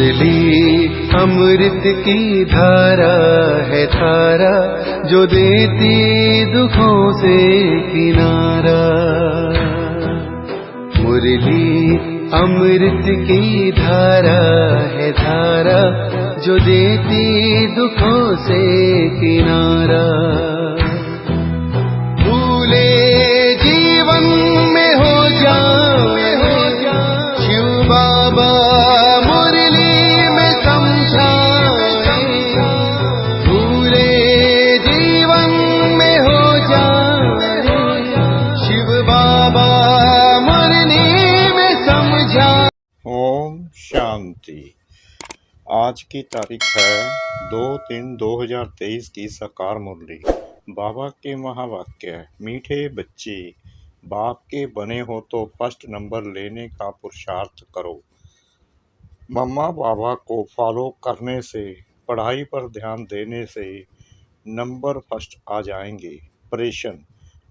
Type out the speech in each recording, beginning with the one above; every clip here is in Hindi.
मुरली अमृत की धारा है धारा, जो देती दुखों से किनारा। मुरली अमृत की धारा है धारा, जो देती दुखों से किनारा। भूले जीवन में हो जाए शिव बाबा मुरली में समझाए। भूले जीवन में हो जाए शिव बाबा मुरली में समझाए। ओम शांति। आज की तारीख है 2/3/2023 की साकार मुरली। बाबा के महावाक्य, मीठे बच्चे बाप के बने हो तो फर्स्ट नंबर लेने का पुरुषार्थ करो। मम्मा बाबा को फॉलो करने से, पढ़ाई पर ध्यान देने से नंबर फर्स्ट आ जाएंगे। प्रेषण,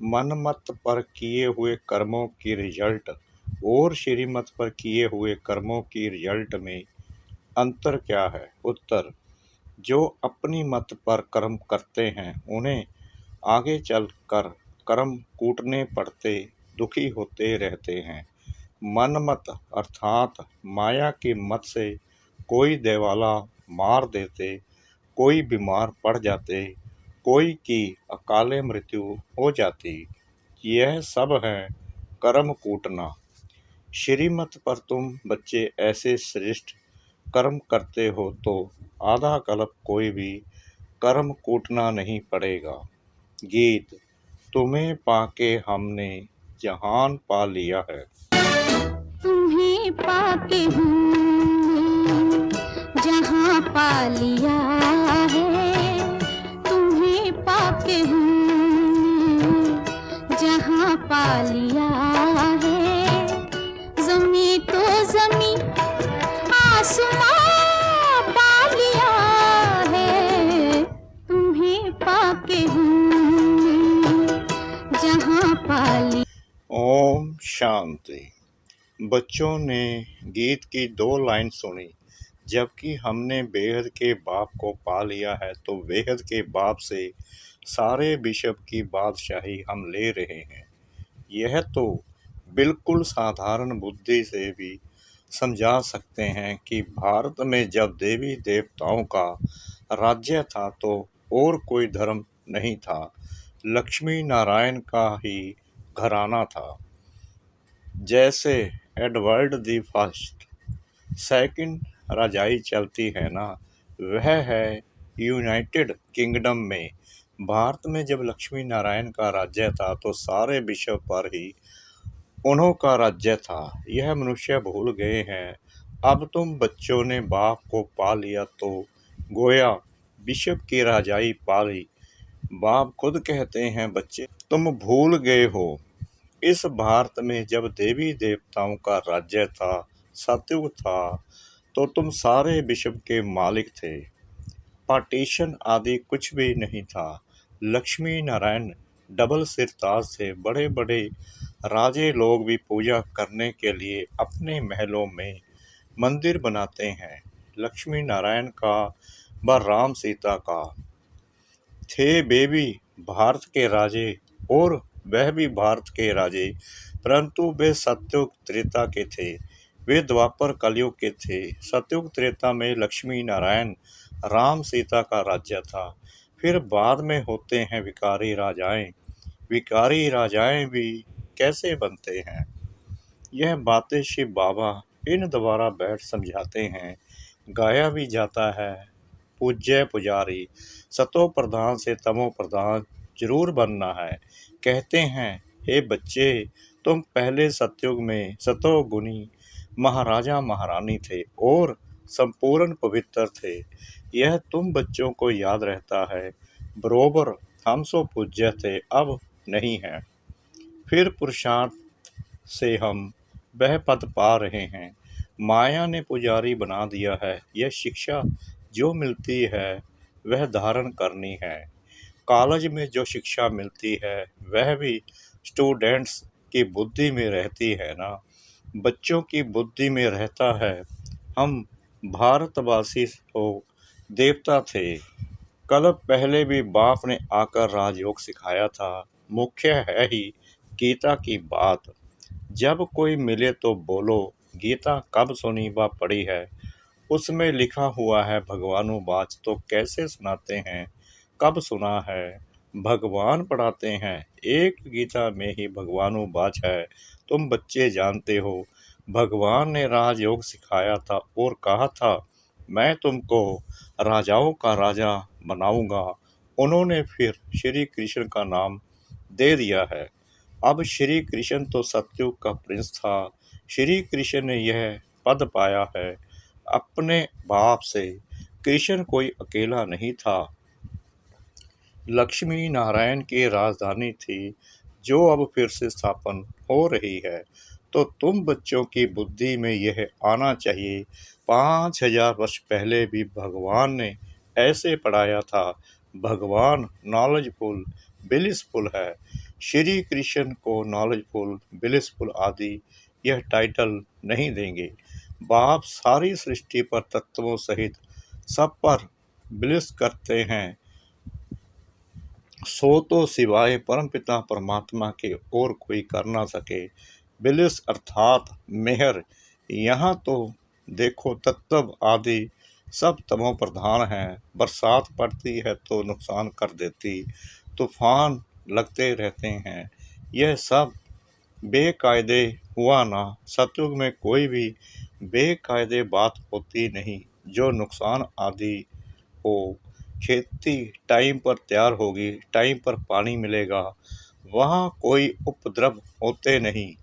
मनमत पर किए हुए कर्मों की रिजल्ट और श्रीमत पर किए हुए कर्मों की रिजल्ट में अंतर क्या है? उत्तर, जो अपनी मत पर कर्म करते हैं उन्हें आगे चलकर कर्म कूटने पड़ते, दुखी होते रहते हैं। मनमत अर्थात माया की मत से कोई देवाला मार देते, कोई बीमार पड़ जाते, कोई की अकाले मृत्यु हो जाती। यह सब है कर्म कूटना। श्रीमत पर तुम बच्चे ऐसे श्रेष्ठ कर्म करते हो तो आधा कल्प कोई भी कर्म कूटना नहीं पड़ेगा। गीत, तुम्हें पाके हमने जहान पा लिया है। तुम्हें पाके हमने जहां पा लिया है। तुम्हें पाके हमने जहां पा लिया है। ज़मीं तो ज़मीं आसमां पा लिया है। तुम्हें पाके हमने जहां पा लिया। ओम शांति। बच्चों ने गीत की 2 लाइन सुनी। जबकि हमने बेहद के बाप को पा लिया है तो बेहद के बाप से सारे विश्व की बादशाही हम ले रहे हैं। यह तो बिल्कुल साधारण बुद्धि से भी समझा सकते हैं कि भारत में जब देवी देवताओं का राज्य था तो और कोई धर्म नहीं था, लक्ष्मी नारायण का ही घराना था। जैसे एडवर्ड द फर्स्ट सेकंड रजाई चलती है ना, वह है यूनाइटेड किंगडम में। भारत में जब लक्ष्मी नारायण का राज्य था तो सारे विश्व पर ही उन्हों का राज्य था। यह मनुष्य भूल गए हैं। अब तुम बच्चों ने बाप को पा लिया तो गोया विश्व की राजाई पा ली। बाप खुद कहते हैं, बच्चे तुम भूल गए हो, इस भारत में जब देवी देवताओं का राज्य था, सतयुग था, तो तुम सारे विश्व के मालिक थे। पार्टीशन आदि कुछ भी नहीं था। लक्ष्मी नारायण डबल सिरताज से बड़े बड़े राजे लोग भी पूजा करने के लिए अपने महलों में मंदिर बनाते हैं। लक्ष्मी नारायण का व राम सीता का थे वे भी भारत के राजे और वह भी भारत के राजे, परंतु वे सतयुग त्रेता के थे। वे द्वापर कलयुग के थे। सतयुग त्रेता में लक्ष्मी नारायण राम सीता का राज्य था। फिर बाद में होते हैं विकारी राजाएं। विकारी राजाएं भी कैसे बनते हैं? यह बातें शिव बाबा इन द्वारा बैठ समझाते हैं। गाया भी जाता है, पूज्य पुजारी सतो प्रधान से तमो प्रधान जरूर बनना है। कहते हैं, हे बच्चे, तुम पहले सतयुग में सतो गुणी महाराजा महारानी थे और संपूर्ण पवित्र थे। यह तुम बच्चों को याद रहता है। बरोबर हम सो पूज्य थे, अब नहीं है। फिर पुरुषार्थ से हम वह पद पा रहे हैं। माया ने पुजारी बना दिया है। यह शिक्षा जो मिलती है वह धारण करनी है। कॉलेज में जो शिक्षा मिलती है वह भी स्टूडेंट्स की बुद्धि में रहती है ना, बच्चों की बुद्धि में रहता है। हम भारतवासी तो देवता थे। कल पहले भी बाप ने आकर राजयोग सिखाया था। मुख्य है ही गीता की बात। जब कोई मिले तो बोलो, गीता कब सुनी व पढ़ी है। उसमें लिखा हुआ है भगवानुवाच, तो कैसे सुनाते हैं, कब सुना है। भगवान पढ़ाते हैं, एक गीता में ही भगवानुवाच है। तुम बच्चे जानते हो, भगवान ने राजयोग सिखाया था और कहा था मैं तुमको राजाओं का राजा बनाऊंगा। उन्होंने फिर श्री कृष्ण का नाम दे दिया है। अब श्री कृष्ण तो सतयुग का प्रिंस था। श्री कृष्ण ने यह पद पाया है अपने बाप से। कृष्ण कोई अकेला नहीं था, लक्ष्मी नारायण की राजधानी थी, जो अब फिर से स्थापन हो रही है। तो तुम बच्चों की बुद्धि में यह आना चाहिए, 5000 वर्ष पहले भी भगवान ने ऐसे पढ़ाया था। भगवान नॉलेजफुल ब्लिसफुल है। श्री कृष्ण को नॉलेजफुल ब्लिसफुल आदि यह टाइटल नहीं देंगे। बाप सारी सृष्टि पर तत्वों सहित सब पर ब्लिस करते हैं, सो तो सिवाय परमपिता परमात्मा के और कोई कर ना सके। बिलिस अर्थात मेहर। यहाँ तो देखो तत्व आदि सब तमो प्रधान हैं। बरसात पड़ती है तो नुकसान कर देती, तूफान लगते रहते हैं, यह सब बेकायदे हुआ ना। सतयुग में कोई भी बेकायदे बात होती नहीं जो नुकसान आदि हो। खेती टाइम पर तैयार होगी, टाइम पर पानी मिलेगा, वहाँ कोई उपद्रव होते नहीं।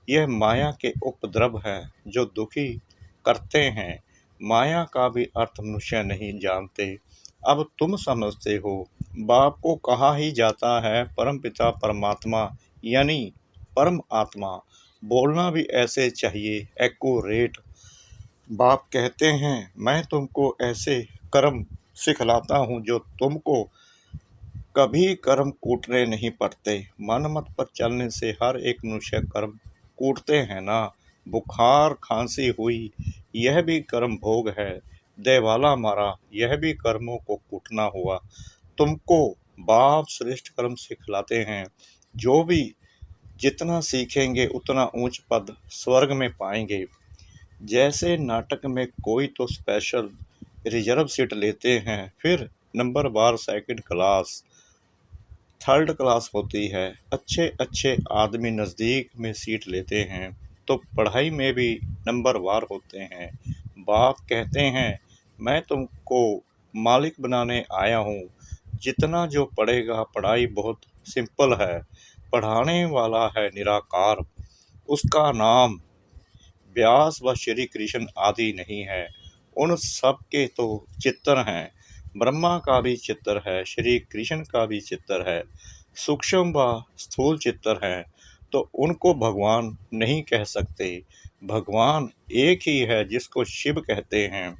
यह माया के उपद्रव है जो दुखी करते हैं। माया का भी अर्थ मनुष्य नहीं जानते। अब तुम समझते हो। बाप को कहा ही जाता है परमपिता परमात्मा यानी परम आत्मा। बोलना भी ऐसे चाहिए, एक्यूरेट। बाप कहते हैं मैं तुमको ऐसे कर्म सिखलाता हूँ जो तुमको कभी कर्म कूटने नहीं पड़ते। मनमत पर चलने से हर एक मनुष्य कर्म कूटते हैं ना। बुखार खांसी हुई, यह भी कर्म भोग है। देवाला मारा, यह भी कर्मों को कूटना हुआ। तुमको बाप श्रेष्ठ कर्म सिखलाते हैं। जो भी जितना सीखेंगे उतना ऊंच पद स्वर्ग में पाएंगे। जैसे नाटक में कोई तो स्पेशल रिजर्व सीट लेते हैं, फिर नंबर बार सेकंड क्लास थर्ड क्लास होती है। अच्छे अच्छे आदमी नज़दीक में सीट लेते हैं तो पढ़ाई में भी नंबर वार होते हैं। बाप कहते हैं मैं तुमको मालिक बनाने आया हूँ। जितना जो पढ़ेगा, पढ़ाई बहुत सिंपल है। पढ़ाने वाला है निराकार, उसका नाम व्यास व श्री कृष्ण आदि नहीं है। उन सब के तो चित्र हैं। ब्रह्मा का भी चित्र है, श्री कृष्ण का भी चित्र है, सूक्ष्म व स्थूल चित्र हैं। तो उनको भगवान नहीं कह सकते। भगवान एक ही है जिसको शिव कहते हैं।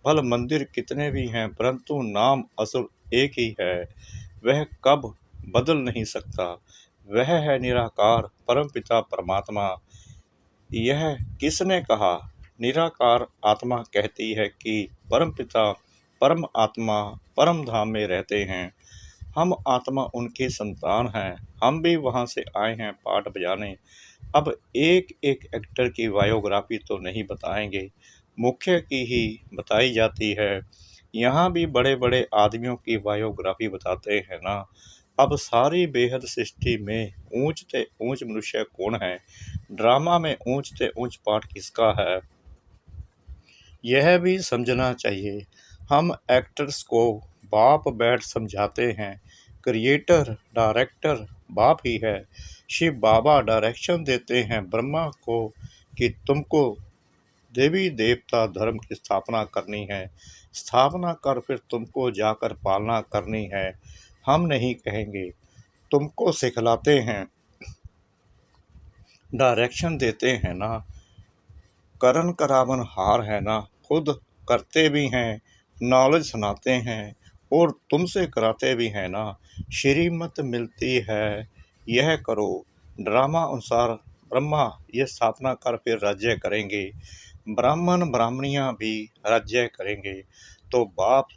भल मंदिर कितने भी हैं परंतु नाम असल एक ही है। वह कब बदल नहीं सकता। वह है निराकार परमपिता परमात्मा। यह किसने कहा? निराकार आत्मा कहती है कि परमपिता परम आत्मा परम धाम में रहते हैं। हम आत्मा उनकी संतान हैं। हम भी वहाँ से आए हैं पाठ बजाने। अब एक एक एक्टर की बायोग्राफी तो नहीं बताएंगे, मुख्य की ही बताई जाती है। यहाँ भी बड़े बड़े आदमियों की बायोग्राफी बताते हैं ना। अब सारी बेहद सृष्टि में ऊंच से ऊंच मनुष्य कौन है? ड्रामा में ऊंच से ऊंच पाठ किसका है, यह भी समझना चाहिए। हम एक्टर्स को बाप बैठ समझाते हैं। क्रिएटर डायरेक्टर बाप ही है। शिव बाबा डायरेक्शन देते हैं ब्रह्मा को कि तुमको देवी देवता धर्म की स्थापना करनी है। स्थापना कर फिर तुमको जाकर पालना करनी है। हम नहीं कहेंगे, तुमको सिखलाते हैं, डायरेक्शन देते हैं ना। करण करावन हार है ना। खुद करते भी हैं, नॉलेज सुनाते हैं और तुमसे कराते भी हैं ना। श्रीमत मिलती है, यह करो। ड्रामा अनुसार ब्रह्मा ये स्थापना कर फिर राज्य करेंगे। ब्राह्मण ब्राह्मणियाँ भी राज्य करेंगे। तो बाप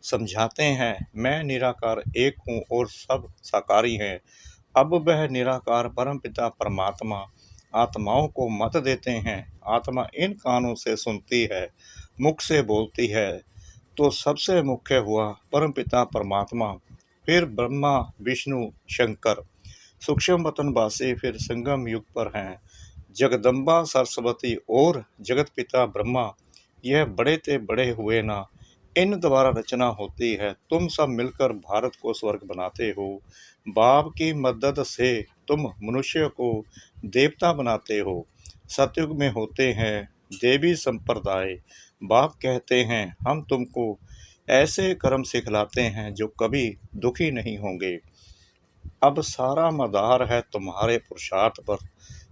समझाते हैं, मैं निराकार एक हूँ और सब साकारी हैं। अब वह निराकार परमपिता परमात्मा आत्माओं को मत देते हैं। आत्मा इन कानों से सुनती है, मुख से बोलती है। तो सबसे मुख्य हुआ परमपिता परमात्मा, फिर ब्रह्मा विष्णु शंकर। सूक्ष्म वतनवासी फिर संगम युग पर हैं। जगदम्बा सरस्वती और जगत पिता ब्रह्मा, यह बड़े ते बड़े हुए ना, इन द्वारा रचना होती है। तुम सब मिलकर भारत को स्वर्ग बनाते हो। बाप की मदद से तुम मनुष्य को देवता बनाते हो। सतयुग में होते हैं देवी संप्रदाय। बाप कहते हैं, हम तुमको ऐसे कर्म सिखलाते हैं जो कभी दुखी नहीं होंगे। अब सारा मदार है तुम्हारे पुरुषार्थ पर।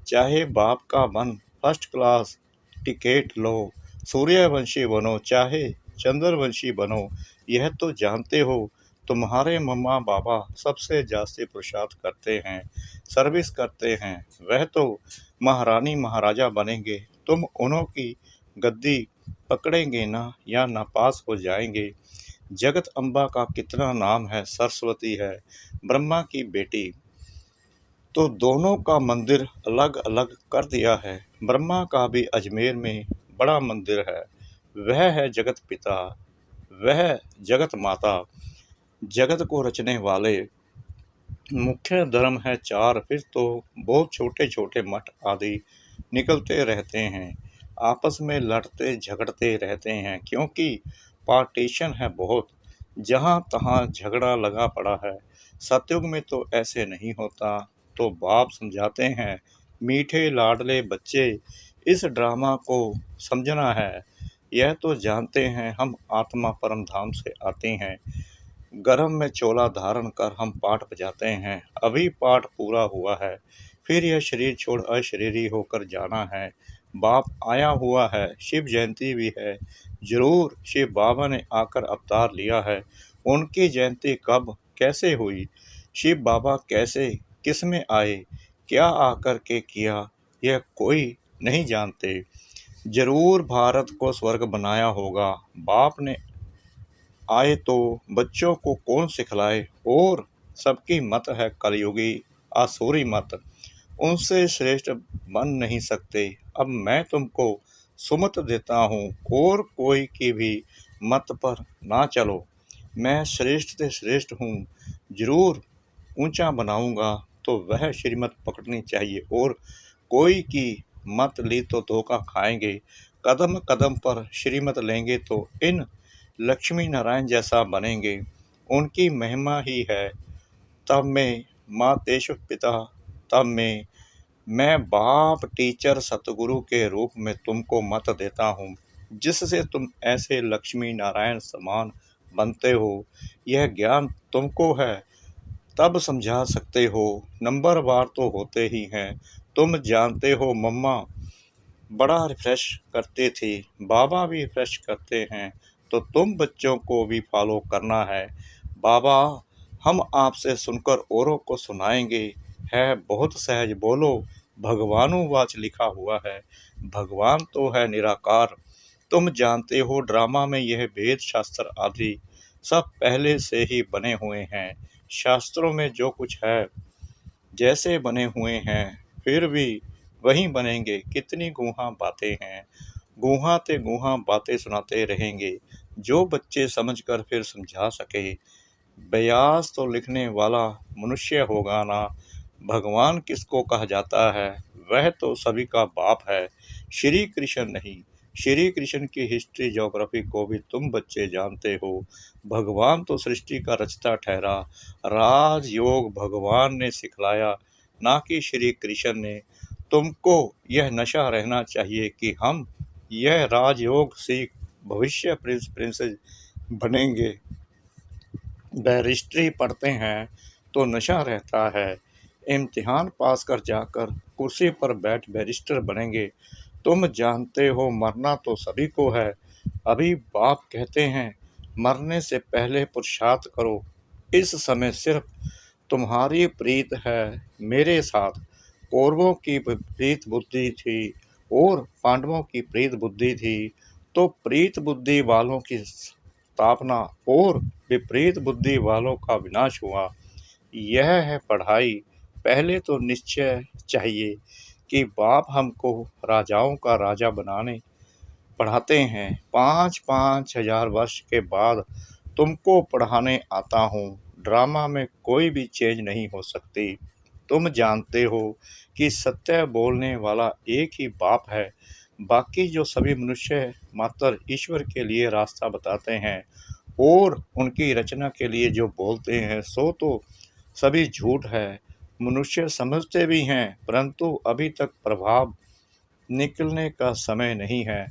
चाहे बाप का बन फर्स्ट क्लास टिकट लो, सूर्यवंशी बनो चाहे चंद्रवंशी बनो, यह तो जानते हो तुम्हारे मम्मा बाबा सबसे जास्ती पुरुषार्थ करते हैं, सर्विस करते हैं। वह तो महारानी महाराजा बनेंगे, तुम उन्हों की गद्दी पकड़ेंगे ना या नापास हो जाएंगे। जगत अम्बा का कितना नाम है, सरस्वती है ब्रह्मा की बेटी। तो दोनों का मंदिर अलग अलग कर दिया है। ब्रह्मा का भी अजमेर में बड़ा मंदिर है। वह है जगत पिता, वह जगत माता, जगत को रचने वाले। मुख्य धर्म है चार, फिर तो बहुत छोटे छोटे मठ आदि निकलते रहते हैं। आपस में लड़ते झगड़ते रहते हैं, क्योंकि पार्टीशन है बहुत, जहाँ तहाँ झगड़ा लगा पड़ा है। सतयुग में तो ऐसे नहीं होता। तो बाप समझाते हैं, मीठे लाडले बच्चे, इस ड्रामा को समझना है। यह तो जानते हैं हम आत्मा परम धाम से आते हैं। गर्भ में चोला धारण कर हम पाठ बजाते हैं। अभी पाठ पूरा हुआ है, फिर यह शरीर छोड़ अशरीरी होकर जाना है। बाप आया हुआ है, शिव जयंती भी है। जरूर शिव बाबा ने आकर अवतार लिया है। उनकी जयंती कब कैसे हुई, शिव बाबा कैसे किस में आए, क्या आकर के किया, यह कोई नहीं जानते। जरूर भारत को स्वर्ग बनाया होगा। बाप ने आए तो बच्चों को कौन सिखलाए, और सबकी मत है कलयुगी आसुरी मत, उनसे श्रेष्ठ बन नहीं सकते। अब मैं तुमको सुमत देता हूँ, और कोई की भी मत पर ना चलो। मैं श्रेष्ठ से श्रेष्ठ हूँ, जरूर ऊंचा बनाऊंगा। तो वह श्रीमत पकड़नी चाहिए, और कोई की मत ली तो धोखा खाएंगे। कदम कदम पर श्रीमत लेंगे तो इन लक्ष्मी नारायण जैसा बनेंगे। उनकी महिमा ही है। तब में माँ देश पिता, तब में मैं बाप टीचर सतगुरु के रूप में तुमको मत देता हूँ, जिससे तुम ऐसे लक्ष्मी नारायण समान बनते हो। यह ज्ञान तुमको है, तब समझा सकते हो। नंबरवार तो होते ही हैं। तुम जानते हो मम्मा बड़ा रिफ्रेश करते थे, बाबा भी रिफ्रेश करते हैं, तो तुम बच्चों को भी फॉलो करना है। बाबा हम आपसे सुनकर औरों को सुनाएंगे, है बहुत सहज बोलो। भगवानुवाच लिखा हुआ है। भगवान तो है निराकार। तुम जानते हो ड्रामा में यह वेद शास्त्र आदि सब पहले से ही बने हुए हैं। शास्त्रों में जो कुछ है जैसे बने हुए हैं, फिर भी वहीं बनेंगे। कितनी गूढ़ बातें हैं, गूढ़ा ते गूढ़ा बातें सुनाते रहेंगे, जो बच्चे समझकर फिर समझा सके। व्यास तो लिखने वाला मनुष्य होगा ना। भगवान किसको कहा जाता है, वह तो सभी का बाप है, श्री कृष्ण नहीं। श्री कृष्ण की हिस्ट्री ज्योग्राफी को भी तुम बच्चे जानते हो। भगवान तो सृष्टि का रचता ठहरा। राजयोग भगवान ने सिखलाया, ना कि श्री कृष्ण ने। तुमको यह नशा रहना चाहिए कि हम यह राजयोग सीख भविष्य प्रिंसेस बनेंगे। बैरिस्ट्री पढ़ते हैं तो नशा रहता है, इम्तिहान पास कर जाकर कुर्सी पर बैठ बैरिस्टर बनेंगे। तुम जानते हो मरना तो सभी को है। अभी बाप कहते हैं, मरने से पहले पुरुषार्थ करो। इस समय सिर्फ तुम्हारी प्रीत है मेरे साथ। कौरवों की प्रीत बुद्धि थी, और पांडवों की प्रीत बुद्धि थी, तो प्रीत बुद्धि वालों की स्थापना और विपरीत बुद्धि वालों का विनाश हुआ। यह है पढ़ाई। पहले तो निश्चय चाहिए कि बाप हमको राजाओं का राजा बनाने पढ़ाते हैं। 5,000 वर्ष के बाद तुमको पढ़ाने आता हूँ। ड्रामा में कोई भी चेंज नहीं हो सकती। तुम जानते हो कि सत्य बोलने वाला एक ही बाप है। बाकी जो सभी मनुष्य मात्र ईश्वर के लिए रास्ता बताते हैं और उनकी रचना के लिए जो बोलते हैं सो तो सभी झूठ है। मनुष्य समझते भी हैं, परंतु अभी तक प्रभाव निकलने का समय नहीं है,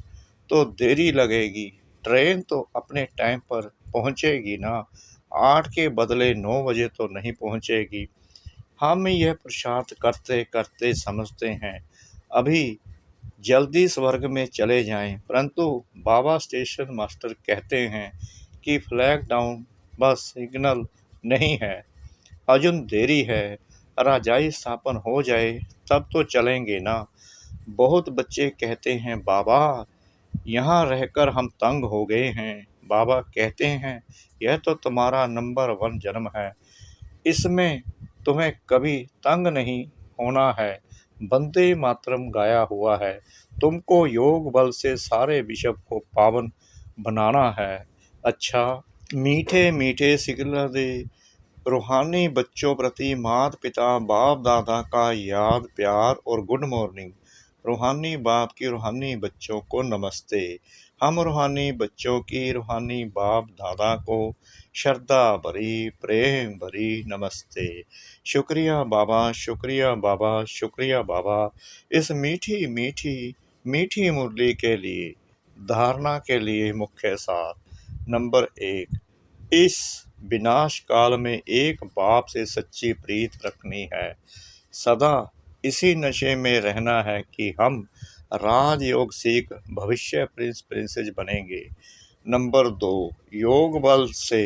तो देरी लगेगी। ट्रेन तो अपने टाइम पर पहुंचेगी ना। 8 के बदले 9 बजे तो नहीं पहुंचेगी। हम यह पुरुषार्थ करते करते समझते हैं अभी जल्दी स्वर्ग में चले जाएं, परंतु बाबा स्टेशन मास्टर कहते हैं कि फ्लैग डाउन बस सिग्नल नहीं है, अजुन देरी है। राजाई स्थापन हो जाए तब तो चलेंगे ना। बहुत बच्चे कहते हैं बाबा यहाँ रहकर हम तंग हो गए हैं। बाबा कहते हैं यह तो तुम्हारा नंबर 1 जन्म है, इसमें तुम्हें कभी तंग नहीं होना है। वंदे मातरम गाया हुआ है। तुमको योग बल से सारे विश्व को पावन बनाना है। अच्छा, मीठे मीठे सिगला दे रूहानी बच्चों प्रति माता पिता बाप दादा का याद प्यार और गुड मॉर्निंग। रूहानी बाप की रूहानी बच्चों को नमस्ते। हम रूहानी बच्चों की रूहानी बाप दादा को श्रद्धा भरी प्रेम भरी नमस्ते। शुक्रिया बाबा, शुक्रिया बाबा, शुक्रिया बाबा, इस मीठी मीठी मीठी मुरली के लिए। धारणा के लिए मुख्य सार। नंबर 1, इस विनाश काल में एक बाप से सच्ची प्रीत रखनी है। सदा इसी नशे में रहना है कि हम राजयोग सीख भविष्य प्रिंस प्रिंसेस बनेंगे। नंबर 2, योग बल से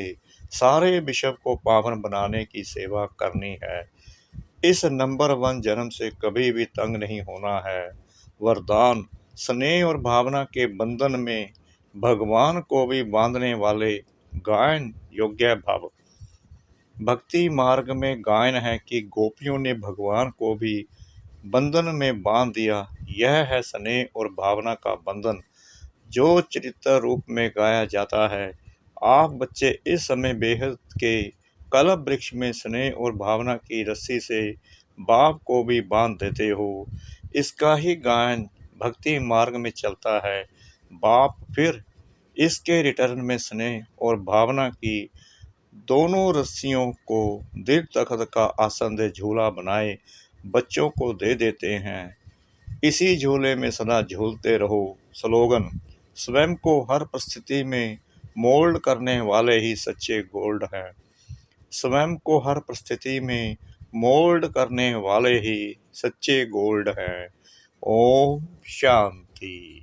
सारे विश्व को पावन बनाने की सेवा करनी है। इस नंबर 1 जन्म से कभी भी तंग नहीं होना है। वरदान, स्नेह और भावना के बंधन में भगवान को भी बांधने वाले गायन योग्य भाव। भक्ति मार्ग में गायन है कि गोपियों ने भगवान को भी बंधन में बांध दिया। यह है स्नेह और भावना का बंधन जो चरित्र रूप में गाया जाता है। आप बच्चे इस समय बेहद के कल्प वृक्ष में स्नेह और भावना की रस्सी से बाप को भी बांध देते हो। इसका ही गायन भक्ति मार्ग में चलता है। बाप फिर इसके रिटर्न में स्नेह और भावना की दोनों रस्सियों को दिल तख्त का आसंदे झूला बनाए बच्चों को दे देते हैं। इसी झूले में सदा झूलते रहो। स्लोगन, स्वयं को हर परिस्थिति में मोल्ड करने वाले ही सच्चे गोल्ड हैं। स्वयं को हर परिस्थिति में मोल्ड करने वाले ही सच्चे गोल्ड हैं। ओम शांति।